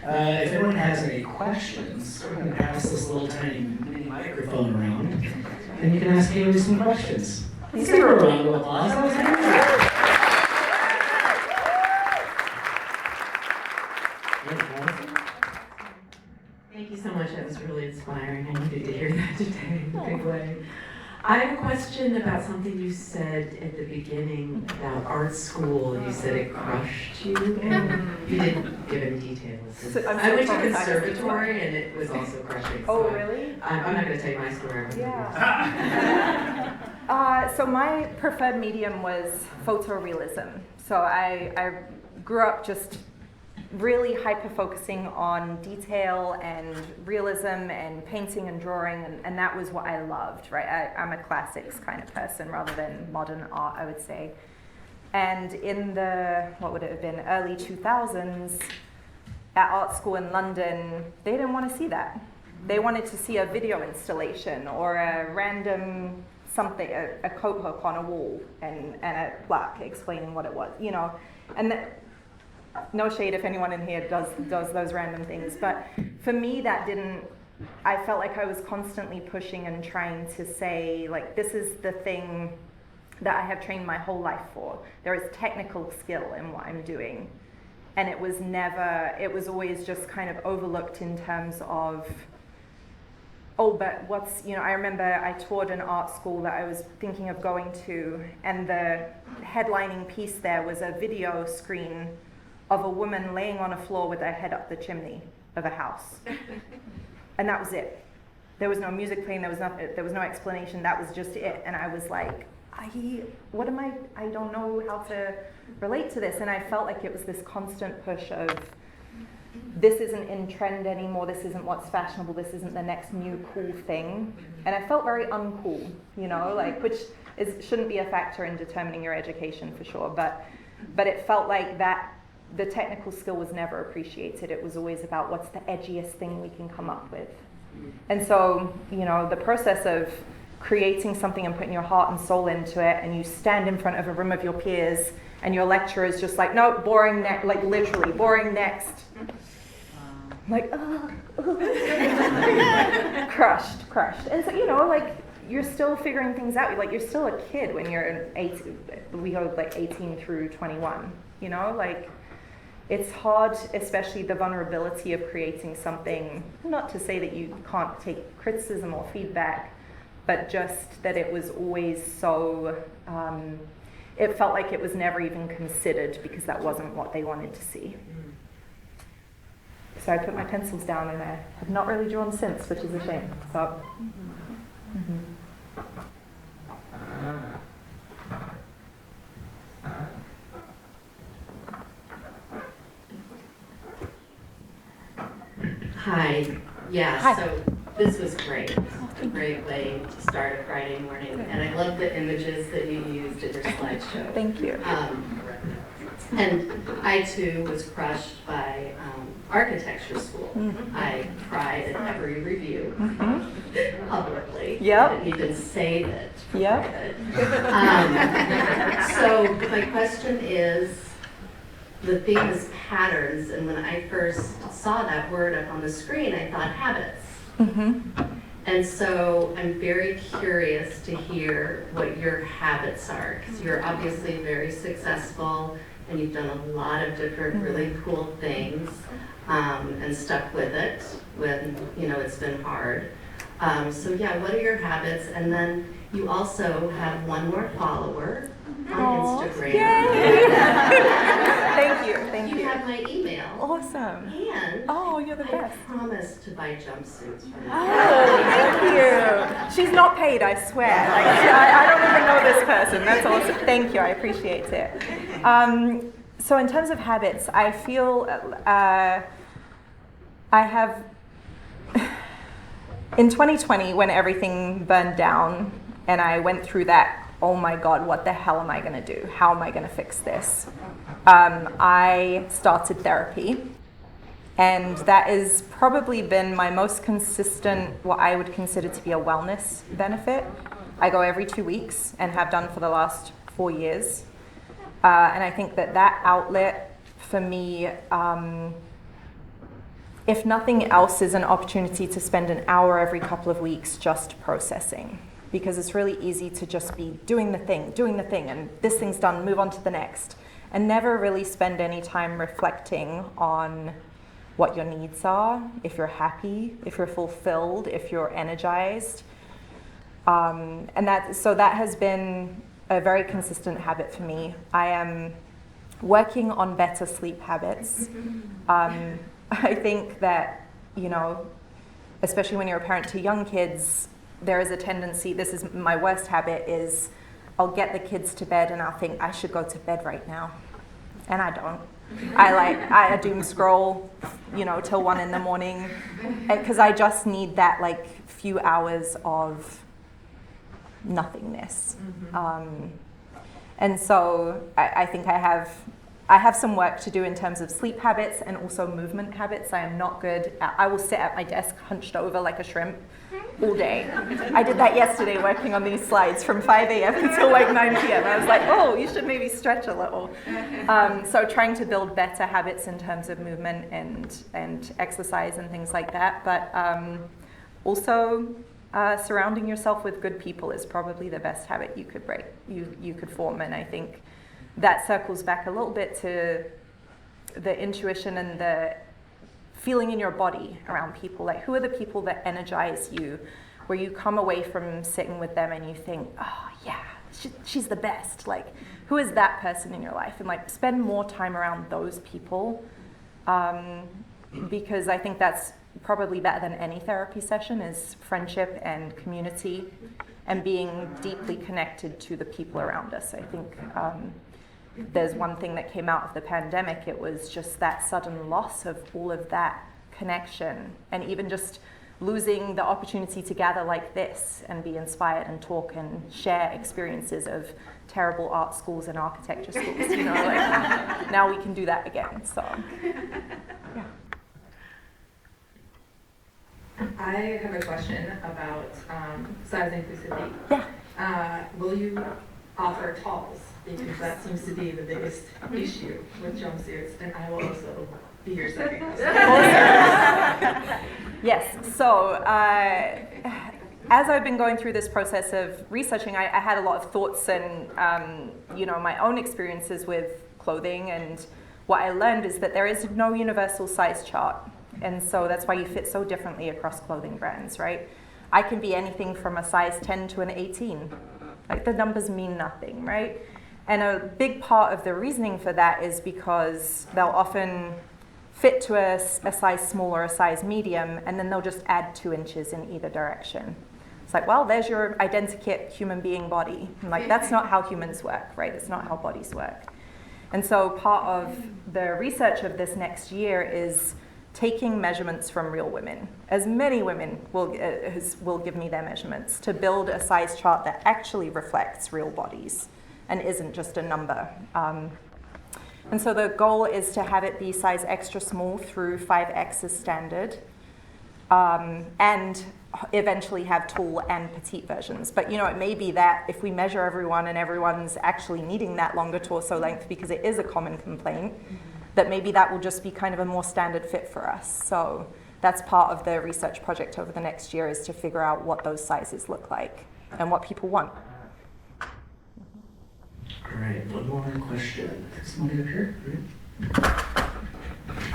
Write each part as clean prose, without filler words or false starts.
If anyone has any questions, we're going to pass this little tiny mini microphone around, and you can ask Hayley some questions. Let's give her a round of applause. That was amazing. Thank you so much. That was really inspiring. I needed to hear that today in a big way. I have a question about something you said at the beginning about art school. You said it crushed you, and you didn't give any details. I went to conservatory, and it was also crushing. Oh, really? I'm not going to tell you my story. Yeah. So my preferred medium was photorealism. So I grew up just really hyper-focusing on detail and realism and painting and drawing, and that was what I loved, right? I'm a classics kind of person rather than modern art, I would say. And in the, what would it have been, early 2000s, at art school in London, they didn't want to see that. They wanted to see a video installation or a random something, a coat hook on a wall and a plaque explaining what it was, you know. And no shade if anyone in here does those random things, but for me that didn't, I felt like I was constantly pushing and trying to say, like, this is the thing that I have trained my whole life for. There is technical skill in what I'm doing. And it was always just kind of overlooked in terms of, oh, but what's, you know, I remember I toured an art school that I was thinking of going to, and the headlining piece there was a video screen of a woman laying on a floor with her head up the chimney of a house. And that was it. There was no music playing, there was no explanation, that was just it. And I was like, I don't know how to relate to this. And I felt like it was this constant push of, this isn't in trend anymore, this isn't what's fashionable, this isn't the next new cool thing. And I felt very uncool, you know, like, which shouldn't be a factor in determining your education for sure, but it felt like that the technical skill was never appreciated. It was always about what's the edgiest thing we can come up with. And so, you know, the process of creating something and putting your heart and soul into it, and you stand in front of a room of your peers, and your lecturer is just like, no, boring next, like literally, boring next. I'm like, oh. crushed. And so, you know, like, you're still figuring things out. Like, you're still a kid when you're we go like 18 through 21, you know, like, it's hard, especially the vulnerability of creating something, not to say that you can't take criticism or feedback, but just that it was always so, it felt like it was never even considered because that wasn't what they wanted to see. So I put my pencils down and I have not really drawn since, which is a shame. So. Hi. Yeah, Hi. So this was great. A great way to start a Friday morning. And I love the images that you used in your slideshow. Thank you. And I too was crushed by architecture school. Mm-hmm. I cried at every review publicly. Yep. I didn't even save it. Yep. So my question is, the theme is patterns, and when I first saw that word up on the screen, I thought habits. Mm-hmm. And so I'm very curious to hear what your habits are, because you're obviously very successful and you've done a lot of different really cool things and stuck with it when, you know, it's been hard. So yeah, what are your habits? And then you also have one more follower on Instagram. Yay! Thank you. You have my email. Awesome. And you're the I best. promised to buy jumpsuits from you. Thank you. She's not paid, I swear. Like, I don't even know this person. That's awesome. Thank you. I appreciate it. So in terms of habits, I feel I have, in 2020, when everything burned down and I went through that, oh my God, what the hell am I going to do? How am I going to fix this? I started therapy. And that has probably been my most consistent, what I would consider to be a wellness benefit. I go every 2 weeks and have done for the last 4 years. And I think that outlet for me if nothing else, is an opportunity to spend an hour every couple of weeks just processing. Because it's really easy to just be doing the thing, and this thing's done, move on to the next. And never really spend any time reflecting on what your needs are, if you're happy, if you're fulfilled, if you're energized. And that has been a very consistent habit for me. I am working on better sleep habits. I think that, especially when you're a parent to young kids, there is a tendency, this is my worst habit, is I'll get the kids to bed and I'll think I should go to bed right now. And I don't. I doom scroll, till 1 in the morning, because I just need that few hours of nothingness. And so I think I have some work to do in terms of sleep habits and also movement habits. I am not good I will sit at my desk hunched over like a shrimp all day. I did that yesterday working on these slides from 5 a.m. until 9 p.m. I was like, oh, you should maybe stretch a little. So trying to build better habits in terms of movement and exercise and things like that. But also surrounding yourself with good people is probably the best habit you could form. And I think that circles back a little bit to the intuition and the feeling in your body around people. Who are the people that energize you, where you come away from sitting with them and you think, oh yeah, she's the best. Who is that person in your life? And spend more time around those people, because I think that's probably better than any therapy session, is friendship and community and being deeply connected to the people around us. I think there's one thing that came out of the pandemic. It was just that sudden loss of all of that connection, and even just losing the opportunity to gather like this and be inspired and talk and share experiences of terrible art schools and architecture schools. Now we can do that again. So, yeah. I have a question about size inclusivity. Yeah. Will you offer talls? Because that seems to be the biggest issue with jumpsuits, and I will also be your second host. Yes. So as I've been going through this process of researching, I had a lot of thoughts and my own experiences with clothing, and what I learned is that there is no universal size chart. And so that's why you fit so differently across clothing brands, right? I can be anything from a size 10 to an 18. The numbers mean nothing, right? And a big part of the reasoning for that is because they'll often fit to a size small or a size medium, and then they'll just add 2 inches in either direction. It's well, there's your identikit human being body. And that's not how humans work, right? It's not how bodies work. And so part of the research of this next year is taking measurements from real women. As many women will give me their measurements, to build a size chart that actually reflects real bodies and isn't just a number. And so the goal is to have it be size extra small through 5X as standard, and eventually have tall and petite versions. But it may be that if we measure everyone and everyone's actually needing that longer torso length, because it is a common complaint, that maybe that will just be kind of a more standard fit for us. So that's part of the research project over the next year, is to figure out what those sizes look like and what people want. All right, one more question. Somebody up here?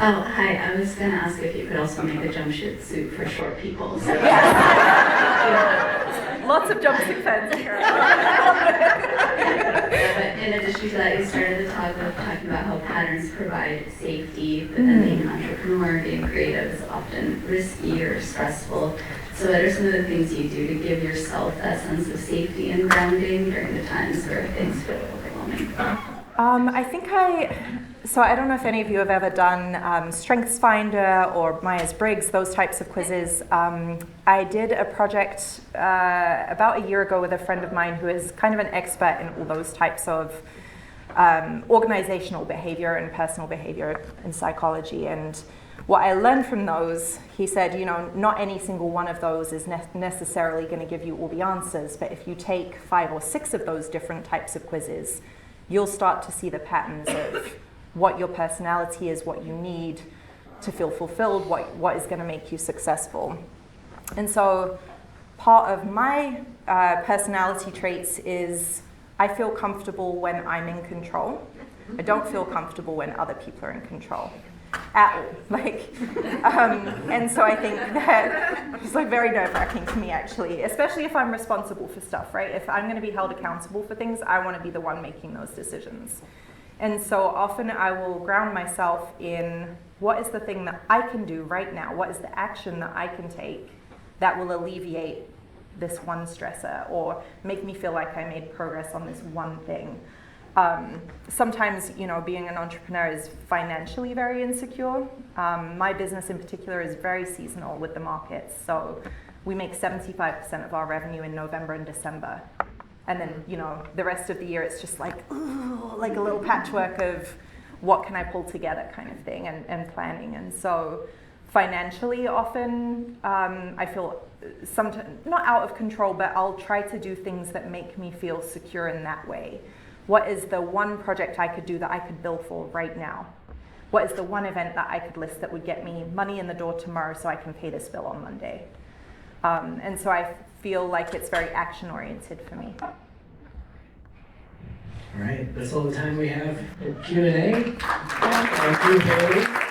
Oh, hi. I was going to ask if you could also make a jumpsuit suit for short people. So. Yes. Lots of jumpsuit fans here. But in addition to that, you started the talk with talking about how patterns provide safety, but then being an entrepreneur, being creative is often risky or stressful. So what are some of the things you do to give yourself that sense of safety and grounding during the times where things feel overwhelming? I don't know if any of you have ever done StrengthsFinder or Myers-Briggs, those types of quizzes. I did a project about a year ago with a friend of mine who is kind of an expert in all those types of organizational behavior and personal behavior in psychology. And what I learned from those, he said, not any single one of those is necessarily going to give you all the answers, but if you take 5 or 6 of those different types of quizzes, you'll start to see the patterns of what your personality is, what you need, to feel fulfilled, what is going to make you successful. And so part of my personality traits is I feel comfortable when I'm in control. I don't feel comfortable when other people are in control at all. And so I think that it's like very nerve-wracking to me, actually, especially if I'm responsible for stuff, right? If I'm going to be held accountable for things, I want to be the one making those decisions. And so often I will ground myself in what is the thing that I can do right now? What is the action that I can take that will alleviate this one stressor or make me feel like I made progress on this one thing? Sometimes, being an entrepreneur is financially very insecure. My business in particular is very seasonal with the markets. So we make 75% of our revenue in November and December. And then, the rest of the year it's just like, ooh, like a little patchwork of what can I pull together kind of thing and planning. And so financially often I feel sometimes not out of control, but I'll try to do things that make me feel secure in that way. What is the one project I could do that I could bill for right now? What is the one event that I could list that would get me money in the door tomorrow so I can pay this bill on Monday? And so I feel like it's very action-oriented for me. All right, that's all the time we have for Q&A. Thank you, Hayley.